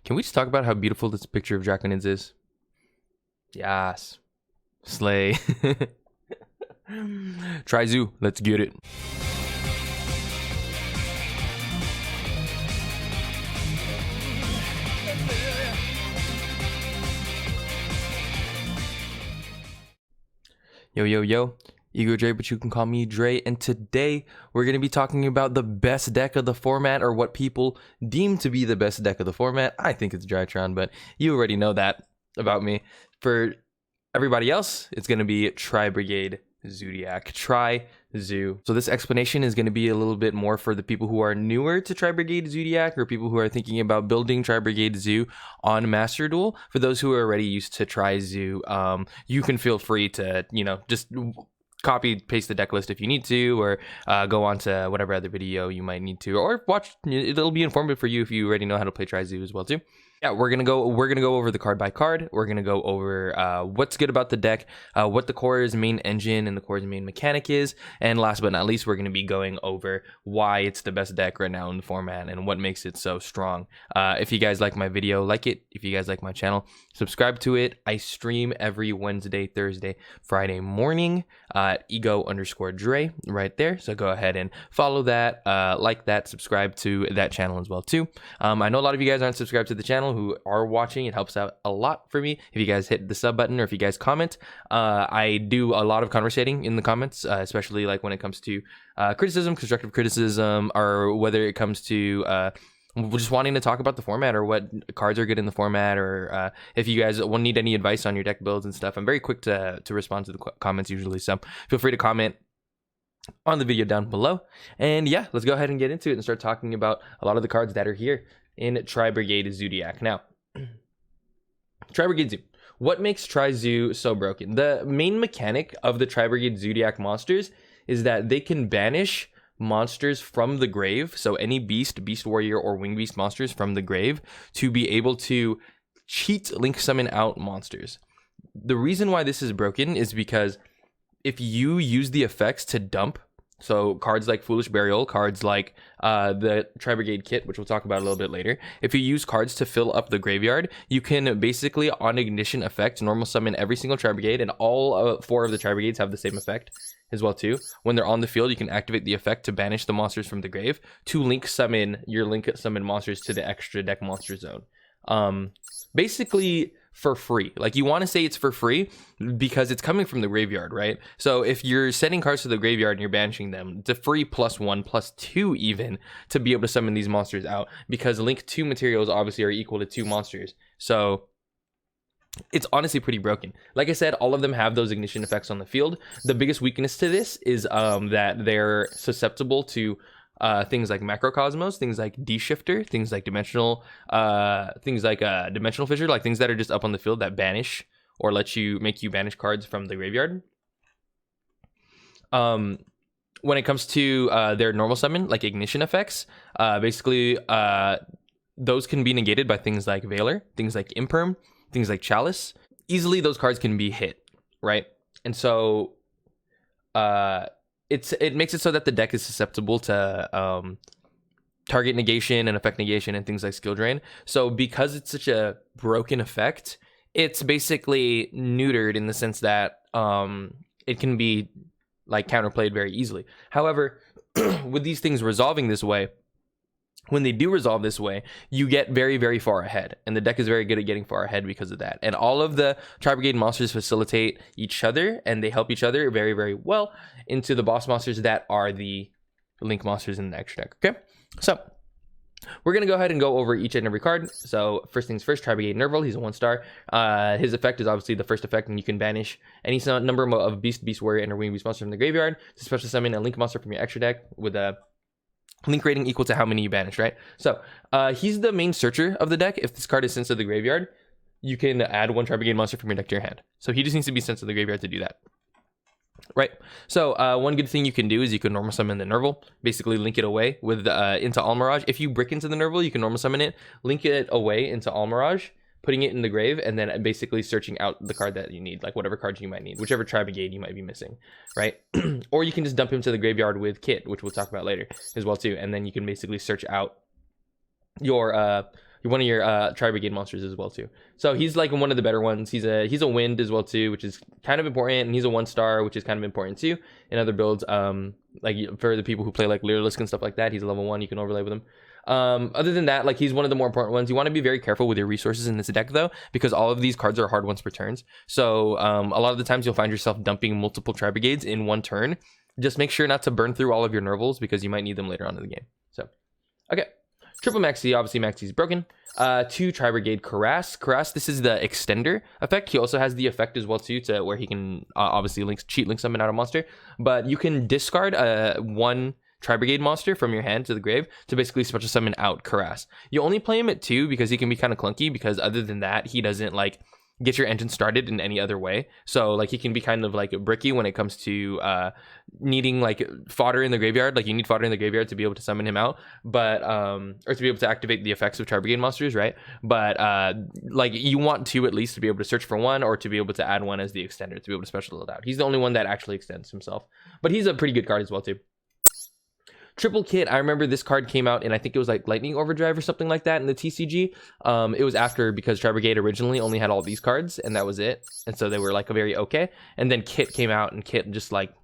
Can we just talk about how beautiful this picture of Draconids is? Yes. Slay. Try Zoo. Let's get it. Yo, yo, yo. Ego Dre, but you can call me Dre. And today we're going to be talking about the best deck of the format, or what people deem to be the best deck of the format. I think it's Drytron, but you already know that about me. For everybody else, it's going to be TRI-BRIGADE ZOODIAC. Tri-Zoo. So this explanation is going to be a little bit more for the people who are newer to TRI-BRIGADE ZOODIAC, or people who are thinking about building TRI-BRIGADE Zoo on Master Duel. For those who are already used to Tri-Zoo, you can feel free to, just copy paste the deck list if you need to, or go on to whatever other video you might need to, or watch. It'll be informative for you if you already know how to play Tri-Zoo as well too. Yeah, we're gonna go over the card by card. We're gonna go over what's good about the deck, what the core's main engine and the core's main mechanic is, and last but not least, we're gonna be going over why it's the best deck right now in the format and what makes it so strong. If you guys like my video, like it. If you guys like my channel, subscribe to it. I stream every Wednesday, Thursday, Friday morning at ego_Dre right there. So go ahead and follow that, like that, subscribe to that channel as well too. I know a lot of you guys aren't subscribed to the channel who are watching. It helps out a lot for me if you guys hit the sub button, or if you guys comment. I do a lot of conversating in the comments, especially like when it comes to criticism, constructive criticism, or whether it comes to just wanting to talk about the format, or what cards are good in the format, or if you guys need any advice on your deck builds and stuff. I'm very quick to respond to the comments usually, so feel free to comment on the video down below. And yeah, let's go ahead and get into it and start talking about a lot of the cards that are here in TRI-BRIGADE ZOODIAC. Now, TRI-BRIGADE Zoo. What makes Tri-Zoo so broken? The main mechanic of the TRI-BRIGADE ZOODIAC monsters is that they can banish monsters from the grave, so any beast, beast warrior, or winged beast monsters from the grave, to be able to cheat link summon out monsters. The reason why this is broken is because if you use the effects to dump, so cards like Foolish Burial, cards like the TRI-BRIGADE Kit, which we'll talk about a little bit later, if you use cards to fill up the graveyard, you can basically, on ignition effect, normal summon every single TRI-BRIGADE, and all 4 of the TRI-BRIGADEs have the same effect as well too. When they're on the field, you can activate the effect to banish the monsters from the grave, to link summon your link summon monsters to the extra deck monster zone. Basically for free. Like, you want to say it's for free because it's coming from the graveyard, right? So if you're sending cards to the graveyard and you're banishing them, it's a free +1, +2 even, to be able to summon these monsters out, because link 2 materials obviously are equal to 2 monsters. So it's honestly pretty broken. Like I said, all of them have those ignition effects on the field. The biggest weakness to this is that they're susceptible to things like Macrocosmos, things like D-Shifter, things like dimensional fissure, like things that are just up on the field that banish or make you banish cards from the graveyard. When it comes to their normal summon, like ignition effects, basically those can be negated by things like Veiler, things like Imperm, things like Chalice. Easily those cards can be hit, right? And so it makes it so that the deck is susceptible to target negation and effect negation and things like skill drain. So because it's such a broken effect, it's basically neutered in the sense that it can be like counterplayed very easily. However, with these things resolving this way, when they do resolve this way, you get very, very far ahead. And the deck is very good at getting far ahead because of that. And all of the TRI-BRIGADE monsters facilitate each other, and they help each other very, very well into the boss monsters that are the link monsters in the extra deck. Okay, so we're going to go ahead and go over each and every card. So first things first, TRI-BRIGADE Nerval. He's a 1-star. His effect is obviously the first effect, and you can banish any number of beast warrior, and a winged beast monster from the graveyard to special summon a link monster from your extra deck with a link rating equal to how many you banish, right? So he's the main searcher of the deck. If this card is sent to the graveyard, you can add 1 TRI-BRIGADE monster from your deck to your hand. So he just needs to be sent to the graveyard to do that, right? So one good thing you can do is you can normal summon the Nerval, basically link it away with into Almirage. If you brick into the Nerval, you can normal summon it, link it away into Almirage, putting it in the grave, and then basically searching out the card that you need, like whatever cards you might need, whichever TRI-BRIGADE you might be missing, right? Or you can just dump him to the graveyard with Kit, which we'll talk about later as well too, and then you can basically search out your one of your Tri-Brigade monsters as well too. So he's like one of the better ones. He's a wind as well too, which is kind of important, and he's a 1-star, which is kind of important too in other builds. Like for the people who play like Lyrilisk and stuff like that, he's a level 1. You can overlay with him. Other than that, like he's one of the more important ones. You want to be very careful with your resources in this deck though, because all of these cards are hard ones per turns. So a lot of the times you'll find yourself dumping multiple Tri-Brigades in one turn. Just make sure not to burn through all of your Nervals because you might need them later on in the game. So, okay. Triple Maxi, obviously Maxi's broken. 2 Tri-Brigade Karas. This is the extender effect. He also has the effect as well too, to where he can obviously cheat link summon out a monster. But you can discard 1 Tri-Brigade monster from your hand to the grave to basically special summon out Karas. You only play him at 2 because he can be kind of clunky, because other than that, he doesn't like get your engine started in any other way. So like he can be kind of like bricky when it comes to needing like fodder in the graveyard. Like you need fodder in the graveyard to be able to summon him out, but or to be able to activate the effects of Tri-Brigade monsters, right? But like you want 2 at least to be able to search for 1, or to be able to add 1 as the extender to be able to special it out. He's the only one that actually extends himself, but he's a pretty good card as well too. Triple Kit, I remember this card came out, and I think it was like Lightning Overdrive or something like that in the TCG. It was after, because Tri-Brigade originally only had all these cards, and that was it. And so they were like a very okay. And then Kit came out, and Kit just like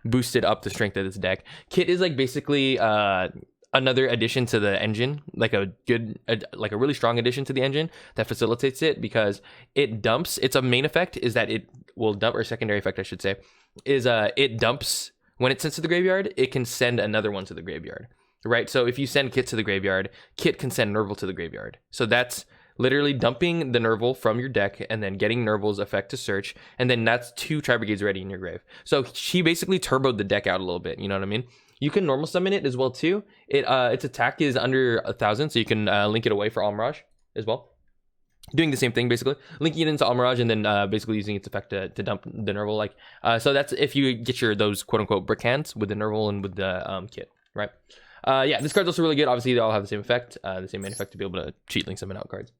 boosted up the strength of this deck. Kit is like basically another addition to the engine, like a really strong addition to the engine that facilitates it, because it dumps. Its a main effect is that it will dump, or secondary effect I should say, is it dumps. When it sends to the graveyard, it can send another one to the graveyard, right? So if you send Kit to the graveyard, Kit can send Nerval to the graveyard. So that's literally dumping the Nerval from your deck and then getting Nerval's effect to search, and then that's 2 Tri-Brigades ready in your grave. So she basically turboed the deck out a little bit, you know what I mean? You can normal summon it as well too. Its attack is under 1,000, so you can link it away for Almirage as well. Doing the same thing, basically linking it into Almirage, and then basically using its effect to dump the Nerval. Like so that's if you get those quote unquote brick hands with the Nerval and with the Kit, right? Yeah, this card's also really good. Obviously they all have the same effect, the same main effect, to be able to cheat link summon out cards.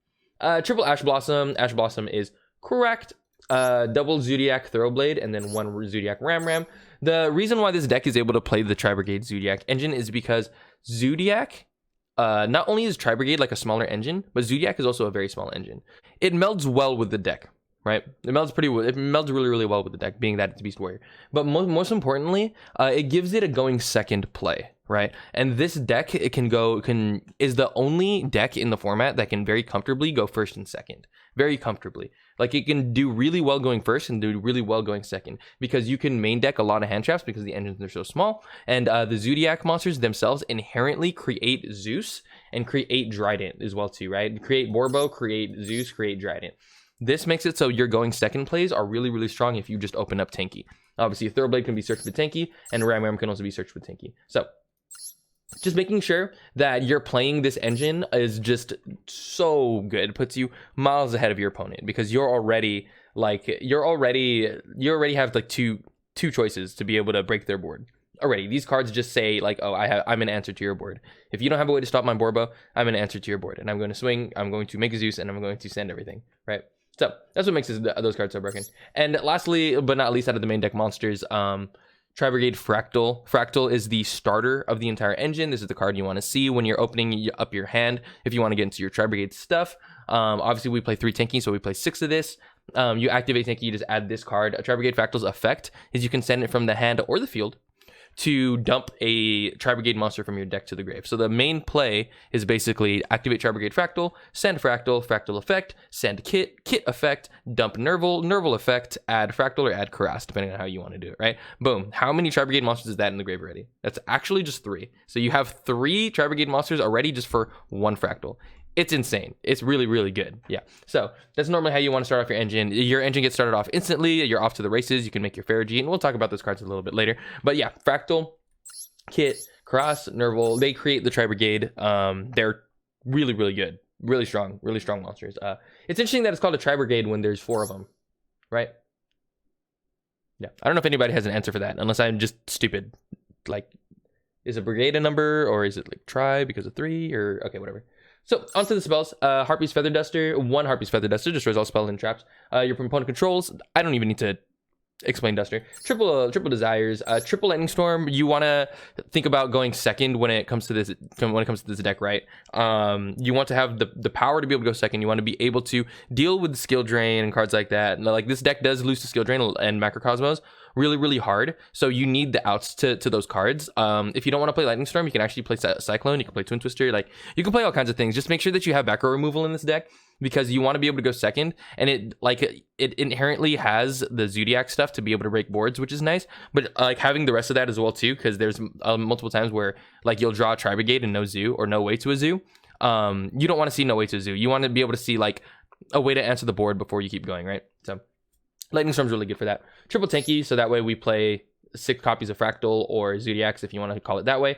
Triple Ash Blossom. Ash Blossom is correct. Double Zoodiac Thoroughblade, and then 1 Zoodiac Ram. The reason why this deck is able to play the Tri-Brigade Zoodiac engine is because Zoodiac, not only is Tri-Brigade like a smaller engine, but Zoodiac is also a very small engine. It melds well with the deck, right? It melds really, really well with the deck, being that it's Beast Warrior. But most importantly, it gives it a going second play, right? And this deck, is the only deck in the format that can very comfortably go first and second. Very comfortably. Like it can do really well going first and do really well going second, because you can main deck a lot of hand traps because the engines are so small, and the Zoodiac monsters themselves inherently create Zeus and create Trident as well too, right? Create Borbo, create Zeus, create Trident. This makes it so your going second plays are really, really strong if you just open up Tanky. Obviously, Thoroughblade can be searched with Tanky, and Ram can also be searched with Tanky. So just making sure that you're playing this engine is just so good. It puts you miles ahead of your opponent, because you already have like two choices to be able to break their board. Already, these cards just say like, oh, I'm an answer to your board. If you don't have a way to stop my Borbo, I'm an answer to your board, and I'm going to swing. I'm going to make a Zeus, and I'm going to send everything, right? So that's what makes those cards so broken. And lastly, but not least, out of the main deck monsters, Tri-Brigade Fractal. Fractal is the starter of the entire engine. This is the card you want to see when you're opening up your hand if you want to get into your Tri-Brigade stuff. Obviously, we play 3 Tanky, so we play 6 of this. You activate Tanky, you just add this card. A Tri-Brigade Fractal's effect is you can send it from the hand or the field to dump a Tri-Brigade monster from your deck to the grave. So the main play is basically activate Tri-Brigade Fractal, send Fractal, Fractal effect, send Kit, Kit effect, dump Nerval, Nerval effect, add Fractal or add Karas, depending on how you want to do it, right? Boom. How many Tri-Brigade monsters is that in the grave already? That's actually just 3. So you have 3 Tri-Brigade monsters already just for 1 Fractal. It's insane. It's really, really good. Yeah. So that's normally how you want to start off your engine. Your engine gets started off instantly. You're off to the races. You can make your Ferrogy, and we'll talk about those cards a little bit later. But yeah, Fractal, Kit, Karas, Nerval, they create the Tri-Brigade. They're really, really good. Really strong monsters. It's interesting that it's called a Tri-Brigade when there's 4 of them, right? Yeah. I don't know if anybody has an answer for that, unless I'm just stupid. Like, is a brigade a number, or is it like tri because of 3, or okay, whatever. So, onto the spells. Harpy's Feather Duster. 1 Harpy's Feather Duster destroys all spells and traps your opponent controls. I don't even need to Explain Duster. Triple Desires. Triple Lightning Storm. You want to think about going second when it comes to this deck, right? You want to have the power to be able to go second. You want to be able to deal with skill drain and cards like that. And like this deck does lose to skill drain and Macrocosmos really hard. So you need the outs to those cards. If you don't want to play Lightning Storm, you can actually play Cyclone. You can play Twin Twister. Like you can play all kinds of things. Just make sure that you have back row removal in this deck, because you want to be able to go second, and it inherently has the ZOODIAC stuff to be able to break boards, which is nice, but like having the rest of that as well too, because there's multiple times where like you'll draw a TRI-BRIGADE and no zoo, or no way to a zoo. You don't want to see no way to a zoo. You want to be able to see like a way to answer the board before you keep going, right? So Lightning Storm's really good for that. Triple Tanky, so that way we play 6 copies of Fractal or Zoodiacs, if you want to call it that way.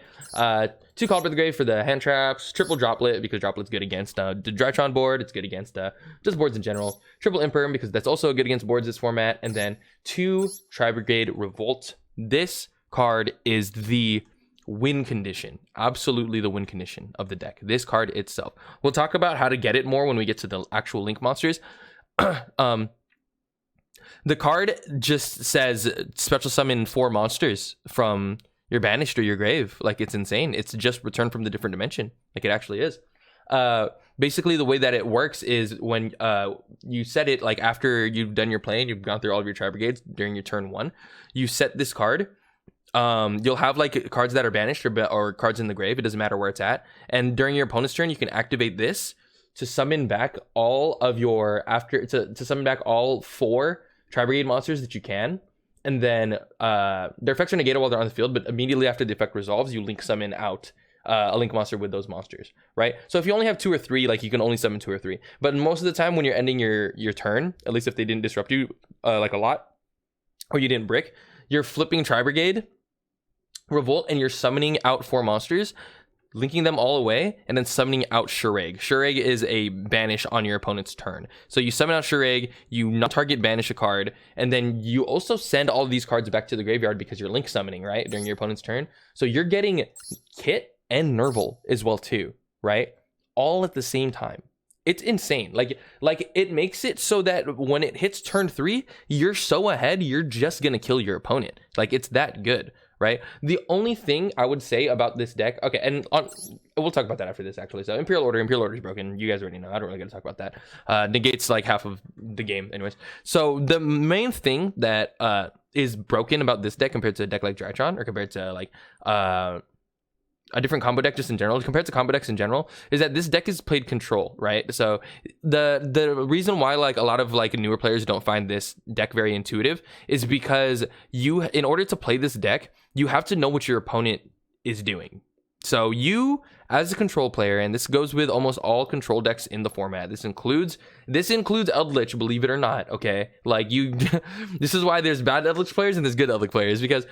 2 Called by the Grave for the hand traps. Triple Droplet, because Droplet's good against the Drytron board. It's good against just boards in general. Triple Imperm, because that's also good against boards this format. And then 2 TRI-BRIGADE Revolt. This card is the win condition. Absolutely the win condition of the deck. This card itself. We'll talk about how to get it more when we get to the actual Link monsters. The card just says special summon 4 monsters from your banished or your grave. Like, it's insane. It's just return from the different dimension. Like, it actually is. Basically, the way that it works is when you set it, like, after you've done your play and you've gone through all of your TRI-BRIGADEs during your turn 1, you set this card. You'll have, like, cards that are banished or cards in the grave. It doesn't matter where it's at. And during your opponent's turn, you can activate this to summon back all of your, to summon back all 4 TRI-BRIGADE monsters that you can, and then their effects are negated while they're on the field, but immediately after the effect resolves, you link summon out a link monster with those monsters, right? So if you only have 2 or 3, like, you can only summon 2 or 3, but most of the time when you're ending your turn, at least if they didn't disrupt you like a lot, or you didn't brick, you're flipping TRI-BRIGADE Revolt and you're summoning out 4 monsters, linking them all away, and then summoning out Shureg. Shureg is a banish on your opponent's turn. So you summon out Shureg, you not target banish a card, and then you also send all of these cards back to the graveyard because you're link summoning, right, during your opponent's turn. So you're getting Kit and Nerval as well too, right? All at the same time. It's insane. Like it makes it so that when it hits turn 3, you're so ahead, you're just gonna kill your opponent. Like, it's that good, right? The only thing I would say about this deck, okay, and we'll talk about that after this, actually. So Imperial Order is broken. You guys already know. I don't really gotta talk about that. Negates like half of the game, anyways. So the main thing that is broken about this deck compared to a deck like Drytron, or compared to like a different combo deck just in general, compared to combo decks in general, is that this deck is played control, right? So the reason why like a lot of like newer players don't find this deck very intuitive is because in order to play this deck, you have to know what your opponent is doing. So you, as a control player, and this goes with almost all control decks in the format, this includes Eldritch, believe it or not, okay? Like, this is why there's bad Eldritch players and there's good Eldritch players, because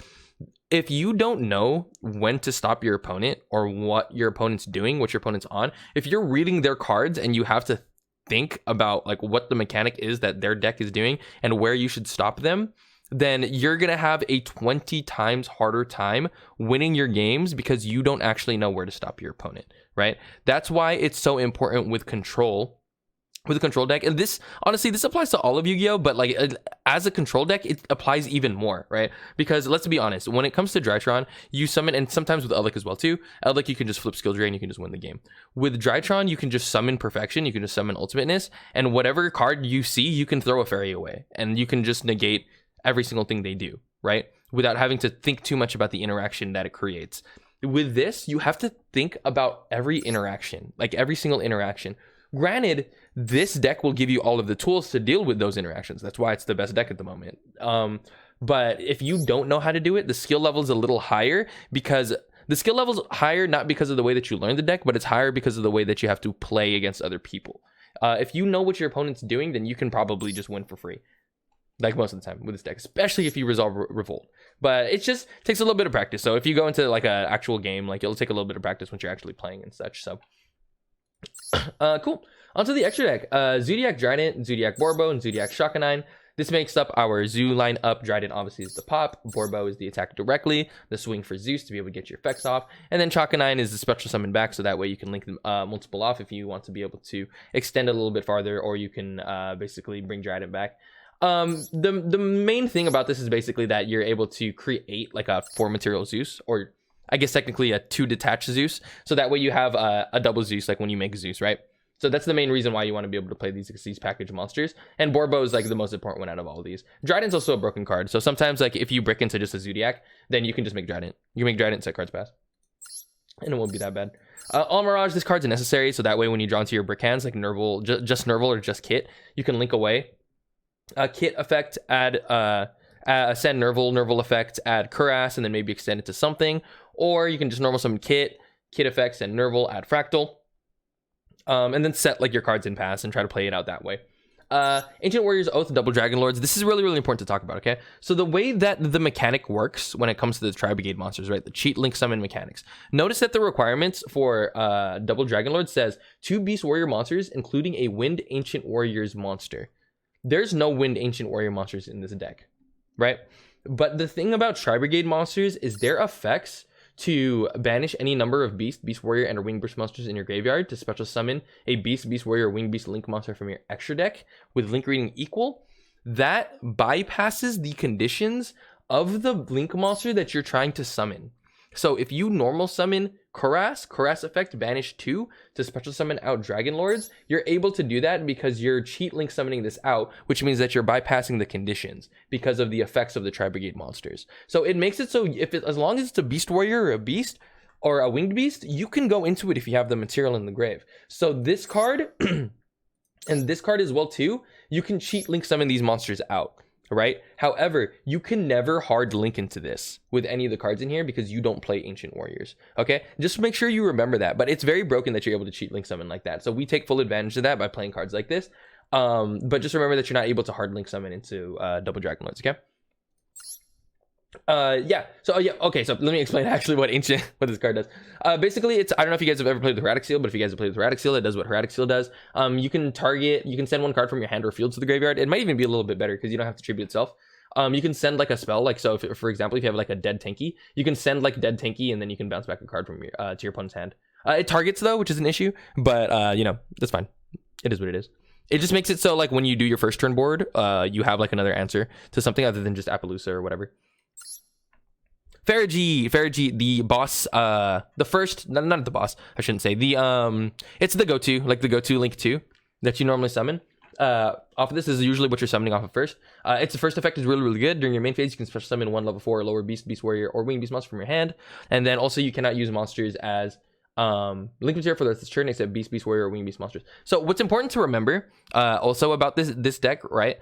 if you don't know when to stop your opponent or what your opponent's doing, what your opponent's on, if you're reading their cards and you have to think about like what the mechanic is that their deck is doing and where you should stop them, then you're going to have a 20 times harder time winning your games because you don't actually know where to stop your opponent, right? That's why it's so important with control. With a control deck, and this honestly, this applies to all of Yu-Gi-Oh, but like as a control deck, it applies even more, right? Because let's be honest, when it comes to Drytron, you summon, and sometimes with Eldritch as well too. Eldritch, you can just flip skill drain, you can just win the game. With Drytron, you can just summon Perfection, you can just summon Ultimateness, and whatever card you see, you can throw a fairy away, and you can just negate every single thing they do, right? Without having to think too much about the interaction that it creates. With this, you have to think about every interaction, like every single interaction. Granted, this deck will give you all of the tools to deal with those interactions. That's why it's the best deck at the moment. But if you don't know how to do it, the skill level is a little higher, because the skill level is higher not because of the way that you learn the deck, but it's higher because of the way that you have to play against other people. If you know what your opponent's doing, then you can probably just win for free, like most of the time with this deck, especially if you resolve Revolt. But it just takes a little bit of practice. So if you go into like an actual game, like it'll take a little bit of practice once you're actually playing and such. So cool. Onto the extra deck. ZOODIAC Drident, ZOODIAC Borbo, and ZOODIAC Shakanine. This makes up our Zoo lineup. Drident obviously is the pop. Borbo is the attack directly. The swing for Zeus to be able to get your effects off. And then Shakanine is the special summon back, so that way you can link them multiple off if you want to be able to extend a little bit farther, or you can basically bring Drident back. The main thing about this is basically that you're able to create like a 4 material Zeus, or I guess technically a 2 detached Zeus. So that way you have a double Zeus, like when you make Zeus, right? So that's the main reason why you want to be able to play these package monsters. And Borbo is like the most important one out of all of these. Dryden's also a broken card. So sometimes like if you brick into just a Zoodiac, then you can just make Dryden. You can make Dryden, set cards pass, and it won't be that bad. All Mirage, this card's necessary. So that way when you draw into your brick hands, like Nerval, just Nerval or just Kit, you can link away. Kit effect, add send Nerval effect, add Kuras, and then maybe extend it to something. Or you can just normal summon Kit effects, and Nerval, add Fractal. And then set like your cards in pass and try to play it out that way. Ancient Warriors Oath, Double Dragon Lords. This is really, really important to talk about, okay? So the way that the mechanic works when it comes to the Tri-Brigade monsters, right? The cheat link summon mechanics. Notice that the requirements for Double Dragon Lords says 2 Beast Warrior monsters, including a Wind Ancient Warriors monster. There's no Wind Ancient Warrior monsters in this deck, right? But the thing about Tri-Brigade monsters is their effects to banish any number of Beast Warrior, and or Wing Beast monsters in your graveyard, to special summon a Beast Warrior, or Wing Beast Link monster from your extra deck with link rating equal, that bypasses the conditions of the Link monster that you're trying to summon. So if you normal summon Kuras effect, banish 2 to special summon out Dragon Lords, you're able to do that because you're cheat link summoning this out, which means that you're bypassing the conditions because of the effects of the Tri-Brigade monsters. So it makes it so as long as it's a Beast Warrior or a Beast or a Winged Beast, you can go into it if you have the material in the grave. So this card and this card as well too, you can cheat link summon these monsters out. Right? However, you can never hard link into this with any of the cards in here because you don't play Ancient Warriors. Okay? Just make sure you remember that. But it's very broken that you're able to cheat link summon like that. So we take full advantage of that by playing cards like this. But just remember that you're not able to hard link summon into Double Dragon Lords, okay? Okay, so let me explain actually what this card does. Basically, I don't know if you guys have ever played with Heradic Seal, but if you guys have played with Heradic Seal, it does what Heradic Seal does. You can send 1 card from your hand or field to the graveyard. It might even be a little bit better because you don't have to tribute itself. You can send like a spell, like so if, for example, if you have like a Dead Tanky, you can send like Dead Tanky and then you can bounce back a card from your to your opponent's hand. It targets though, which is an issue, but that's fine. It is what it is. It just makes it so like when you do your first turn board, you have like another answer to something other than just Appaloosa or whatever. Farigi, the boss, the first, not the boss, I shouldn't say, it's the go-to, like the go-to Link 2 that you normally summon. Off of this is usually what you're summoning off of first. Its first effect is really, really good. During your main phase, you can special summon 1 level 4 or lower Beast Warrior, or Wing Beast monster from your hand. And then also you cannot use monsters as link material for the rest of this turn except Beast Warrior or Wing Beast monsters. So what's important to remember also about this deck, right?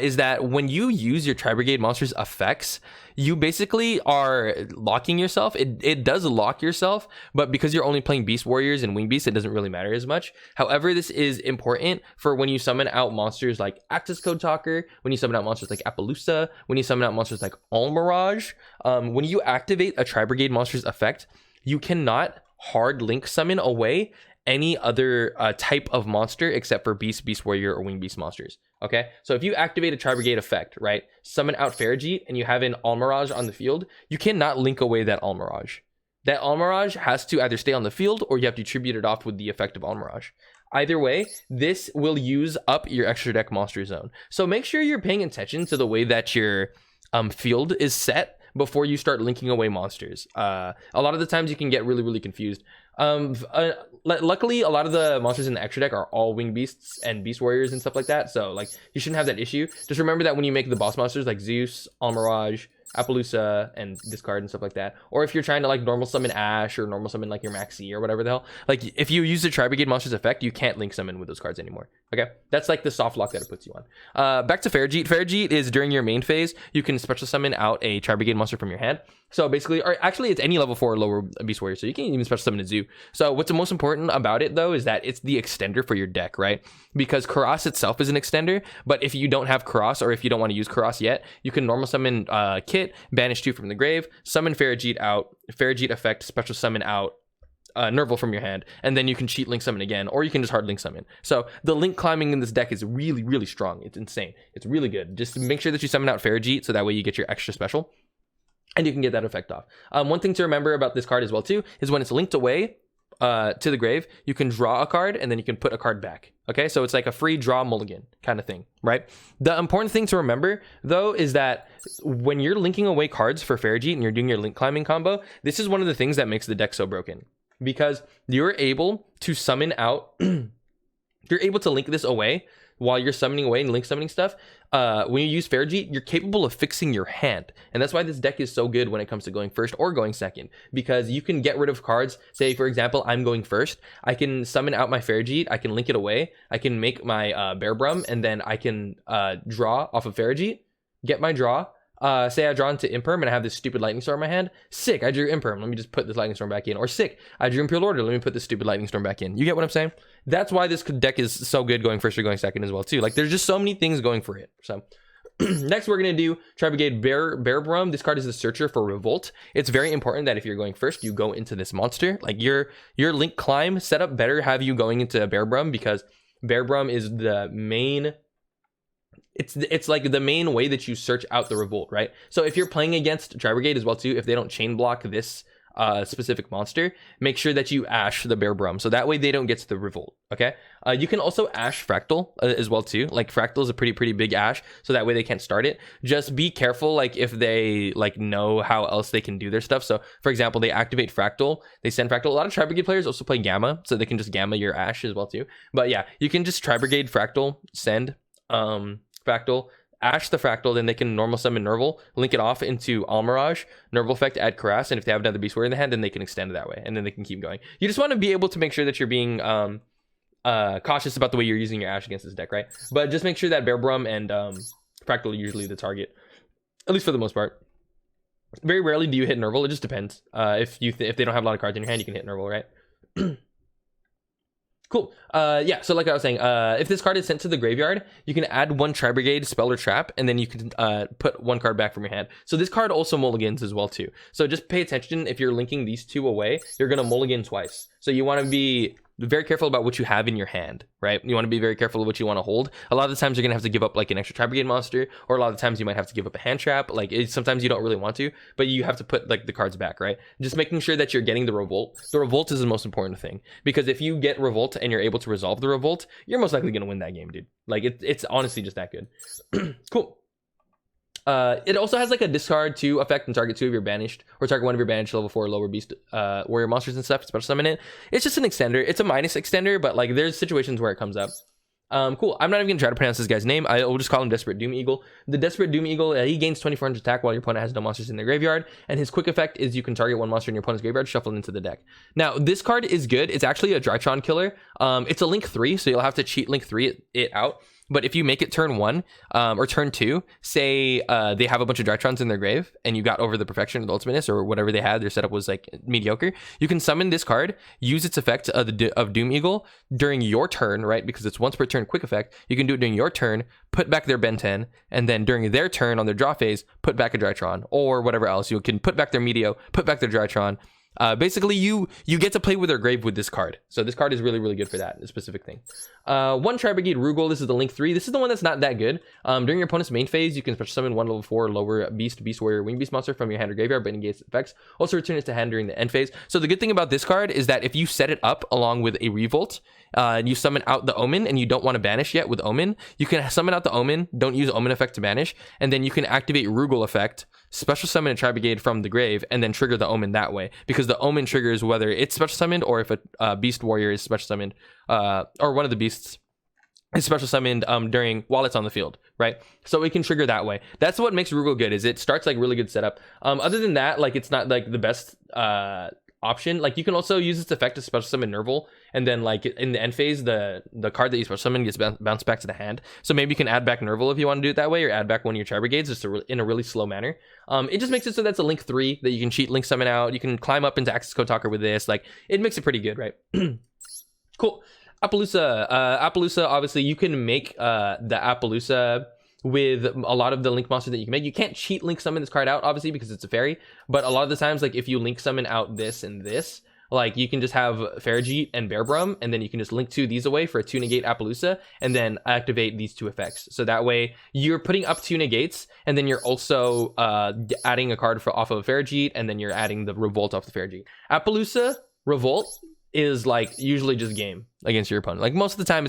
Is that when you use your Tri-Brigade monsters effects, you basically are locking yourself. It does lock yourself, but because you're only playing Beast Warriors and Wing Beasts, it doesn't really matter as much. However, this is important for when you summon out monsters like Access Code Talker, when you summon out monsters like Appaloosa, when you summon out monsters like All Mirage. When you activate a Tri-Brigade monsters effect, you cannot hard link summon away any other type of monster except for Beast Warrior, or Wing Beast monsters. Okay, so if you activate a Tri-Brigade effect, right, summon out Farigi, and you have an All Mirage on the field, you cannot link away that All Mirage. That All Mirage has to either stay on the field, or you have to tribute it off with the effect of All Mirage. Either way, this will use up your extra deck monster zone. So make sure you're paying attention to the way that your field is set before you start linking away monsters. A lot of the times you can get really, really confused. Luckily, a lot of the monsters in the extra deck are all Wing Beasts and Beast Warriors and stuff like that, so like you shouldn't have that issue. Just remember that when you make the boss monsters like Zeus, All Mirage, Appaloosa, and discard and stuff like that, or if you're trying to like normal summon Ash or normal summon like your Maxi or whatever the hell, like if you use the Tri-Brigade monsters effect, you can't link summon with those cards anymore. Okay, that's like the soft lock that it puts you on. Back to Farigi. Farigi is during your main phase, you can special summon out a Tri-Brigade monster from your hand. So basically, or actually it's any level 4 or lower Beast Warrior, so you can even special summon a Zoo. So what's the most important about it though is that it's the extender for your deck, right? Because Kuras itself is an extender, but if you don't have Kuras, or if you don't want to use Kuras yet, you can normal summon Kit, banish 2 from the grave, summon Farigi out, Farigi effect, special summon out Nerval from your hand, and then you can cheat link summon again, or you can just hard link summon. So the link climbing in this deck is really, really strong. It's insane. It's really good. Just make sure that you summon out Farigi, so that way you get your extra special, and you can get that effect off. One thing to remember about this card as well too is when it's linked away, to the grave, you can draw a card and then you can put a card back. Okay, so it's like a free draw mulligan kind of thing, right? The important thing to remember though is that when you're linking away cards for Farigite and you're doing your link climbing combo, this is one of the things that makes the deck so broken, because you're able to summon out you're able to link this away while you're summoning away and link summoning stuff. When you use Farigite, you're capable of fixing your hand. And that's why this deck is so good when it comes to going first or going second, because you can get rid of cards. Say, for example, I'm going first. I can summon out my Farigite. I can link it away. I can make my Bear Brum, and then I can draw off of Farigite, get my draw. Say I draw into Imperm and I have this stupid Lightning Storm in my hand. Sick, I drew Imperm. Let me just put this Lightning Storm back in. Or sick, I drew Imperial Order. Let me put this stupid Lightning Storm back in. You get what I'm saying? That's why this deck is so good going first or going second as well too. Like, there's just so many things going for it. So next we're gonna do TRI-BRIGADE Bear Brum. This card is the Searcher for Revolt. It's very important that if you're going first, you go into this monster. Like your link climb setup better have you going into Bear Brum, because Bear Brum is the main. It's like the main way that you search out the revolt, right? So if you're playing against TRI-BRIGADE as well too, if they don't chain block this specific monster, make sure that you ash the Bear Brum, so that way they don't get to the revolt. Okay, you can also ash Fractal as well too. Like Fractal is a pretty big ash, so that way they can't start it. Just be careful, like if they like know how else they can do their stuff. So for example, they activate Fractal, they send Fractal. A lot of TRI-BRIGADE players also play Gamma, so they can just Gamma your ash as well too. But yeah, you can just TRI-BRIGADE Fractal, send Fractal, ash the Fractal, then they can normal summon Nerval, link it off into Almirage, Nerval effect, add Karas, and if they have another Beast Warrior in the hand, then they can extend it that way, and then they can keep going. You just want to be able to make sure that you're being cautious about the way you're using your ash against this deck, right? But just make sure that Bear Brum and Fractal are usually the target, at least for the most part. Very rarely do you hit Nerval. It just depends. If they don't have a lot of cards in your hand, you can hit Nerval, right? Cool. Yeah, so like I was saying, if this card is sent to the graveyard, you can add one TRI-BRIGADE spell or trap, and then you can put one card back from your hand. So this card also mulligans as well too. So just pay attention. If you're linking these two away, you're gonna mulligan twice. So you want to be very careful about what you have in your hand, right? You want to be very careful of what you want to hold. A lot of the times you're gonna have to give up like an extra TRI-BRIGADE monster, or a lot of the times you might have to give up a hand trap. Like sometimes you don't really want to, but you have to put like the cards back, right? Just making sure that you're getting the revolt. The revolt is the most important thing, because if you get revolt and you're able to resolve the revolt, you're most likely gonna win that game, dude. Like it's honestly just that good. Cool. It also has like a discard 2 effect and target 2 of your banished, or target 1 of your banished level 4 or lower beast warrior monsters and stuff. Special summon it. It's just an extender. It's a minus extender, but like there's situations where it comes up. Cool. I'm not even gonna try to pronounce this guy's name. I will just call him Desperate Doom Eagle. The Desperate Doom Eagle, he gains 2400 attack while your opponent has no monsters in their graveyard, and his quick effect is you can target one monster in your opponent's graveyard, shuffle it into the deck. Now this card is good. It's actually a Drytron killer. It's a link 3, so you'll have to cheat link 3 it out. But if you make it turn 1 or turn 2, say they have a bunch of Drytrons in their grave and you got over the Perfection of the Ultimateness or whatever they had, their setup was like mediocre, you can summon this card, use its effect of Doom Eagle during your turn, right? Because it's once per turn quick effect. You can do it during your turn, put back their Ben 10, and then during their turn on their draw phase, put back a Drytron or whatever else. You can put back their Meteo, put back their Drytron. Basically you get to play with their grave with this card, so this card is really good for that specific thing. One TRI-BRIGADE Rugal. This is the link 3. This is the one that's not that good. During your opponent's main phase, you can special summon one level 4 or lower beast warrior wing beast monster from your hand or graveyard, but negates effects. Also return it to hand during the end phase. So the good thing about this card is that if you set it up along with a revolt, and you summon out the Omen and you don't want to banish yet with Omen, you can summon out the Omen, don't use Omen effect to banish, and then you can activate Rugal effect, special summon a TRI-BRIGADE from the grave, and then trigger the Omen that way, because the Omen triggers whether it's special summoned or if a beast warrior is special summoned, or one of the beasts is special summoned while it's on the field, right? So it can trigger that way. That's what makes Rugal good, is it starts like really good setup. Other than that, like it's not like the best option. Like you can also use its effect to special summon Nerval, and then like in the end phase, the card that you special summon gets bounced back to the hand. So maybe you can add back Nerval if you want to do it that way, or add back one of your TRI-BRIGADEs just in a really slow manner. It just makes it so that's a link 3 that you can cheat link summon out. You can climb up into Axis Code Talker with this. Like it makes it pretty good, right? Cool. Appaloosa. Appaloosa, obviously you can make the Appaloosa with a lot of the link monsters that you can make. You can't cheat link summon this card out, obviously, because it's a fairy, but a lot of the times, like if you link summon out this and this, like you can just have Farigite and Bear Brum, and then you can just link 2 of these away for a 2 negate Appaloosa, and then activate these 2 effects. So that way you're putting up 2 negates, and then you're also adding a card off of Farigite, and then you're adding the Revolt off the Farigite. Appaloosa, Revolt, is like usually just game against your opponent. Like most of the time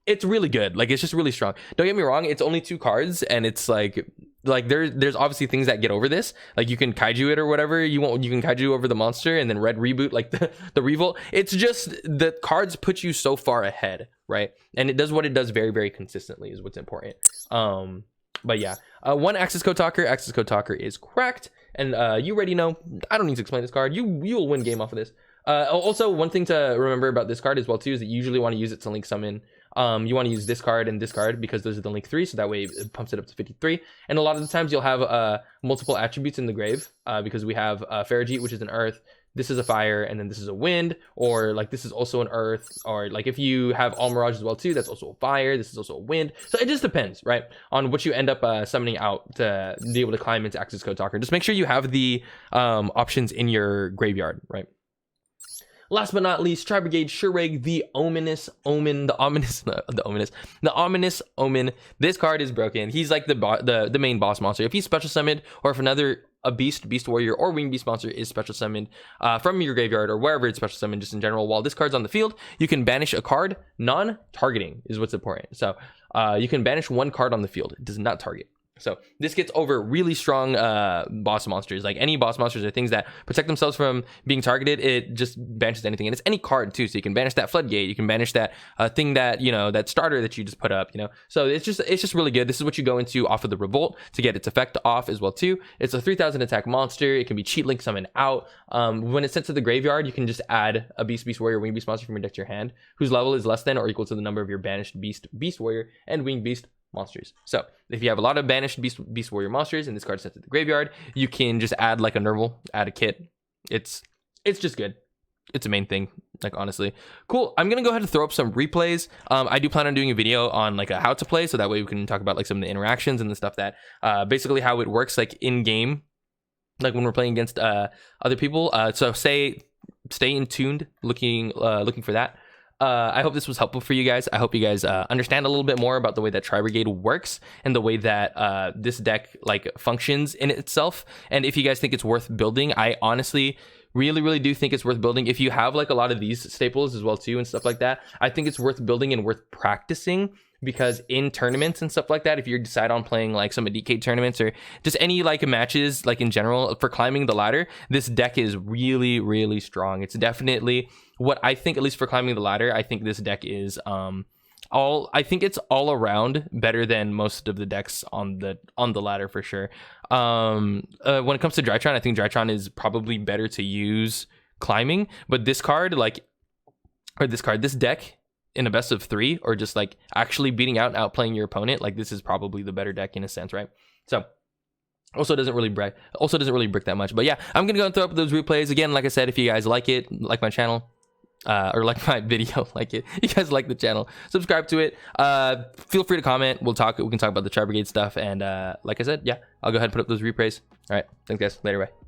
it's really good. Like it's just really strong. Don't get me wrong, it's only 2 cards, and it's like there's obviously things that get over this. Like you can kaiju it or whatever you want. You can kaiju over the monster and then red reboot like the revolt. It's just the cards put you so far ahead, right? And it does what it does very, very consistently is what's important. But yeah, 1 access code talker. Access code talker is cracked, and you already know. I don't need to explain this card. You'll win game off of this. Also, one thing to remember about this card as well too is that you usually want to use it to link summon. You want to use this card and this card because those are the link 3, so that way it pumps it up to 53. And a lot of the times you'll have multiple attributes in the grave because we have Farigite, which is an earth. This is a fire, and then this is a wind, or like this is also an earth, or like if you have all mirage as well too, that's also a fire. This is also a wind. So it just depends, right, on what you end up summoning out to be able to climb into access code talker. Just make sure you have the options in your graveyard, right? Last but not least, TRI-BRIGADE Shureg, the ominous omen. This card is broken. He's like the main boss monster. If he's special summoned, or if a beast warrior, or winged beast monster is special summoned from your graveyard or wherever it's special summoned, just in general, while this card's on the field, you can banish a card. Non-targeting is what's important. So you can banish 1 card on the field. It does not target. So this gets over really strong boss monsters. Like any boss monsters or things that protect themselves from being targeted, it just banishes anything. And it's any card too, so you can banish that floodgate, you can banish that thing that, you know, that starter that you just put up, you know. So it's just really good. This is what you go into off of the revolt to get its effect off as well too. It's a 3000 attack monster. It can be cheat link summoned out. When it's sent to the graveyard, you can just add a beast warrior, winged beast monster from your deck to your hand, whose level is less than or equal to the number of your banished beast warrior and winged beast monsters. So if you have a lot of banished beast warrior monsters and this card is sent to the graveyard, you can just add like a Nerval, add a kit. It's just good. It's a main thing, like, honestly. Cool. I'm gonna go ahead and throw up some replays. I do plan on doing a video on like a how to play, so that way we can talk about like some of the interactions and the stuff that basically how it works like in game, like when we're playing against other people. So stay in tuned, looking for that. I hope this was helpful for you guys. I hope you guys understand a little bit more about the way that TRI-BRIGADE works and the way that this deck like functions in itself. And if you guys think it's worth building, I honestly really do think it's worth building. If you have like a lot of these staples as well too and stuff like that, I think it's worth building and worth practicing, because in tournaments and stuff like that, if you decide on playing like some DK tournaments or just any like matches like in general for climbing the ladder, this deck is really strong. It's definitely what I think, at least for climbing the ladder. I think this deck is I think it's all around better than most of the decks on the ladder for sure. When it comes to Drytron, I think Drytron is probably better to use climbing, but this deck in a best of 3, or just like actually beating out and outplaying your opponent, like this is probably the better deck in a sense, right? So also doesn't really brick that much. But yeah, I'm gonna go and throw up those replays again. Like I said, if you guys like it, like my channel, or like my video, like it, you guys like the channel, subscribe to it. Feel free to comment. We can talk about the TRI-BRIGADE stuff. And like I said, yeah, I'll go ahead and put up those replays. All right, thanks guys, later, bye.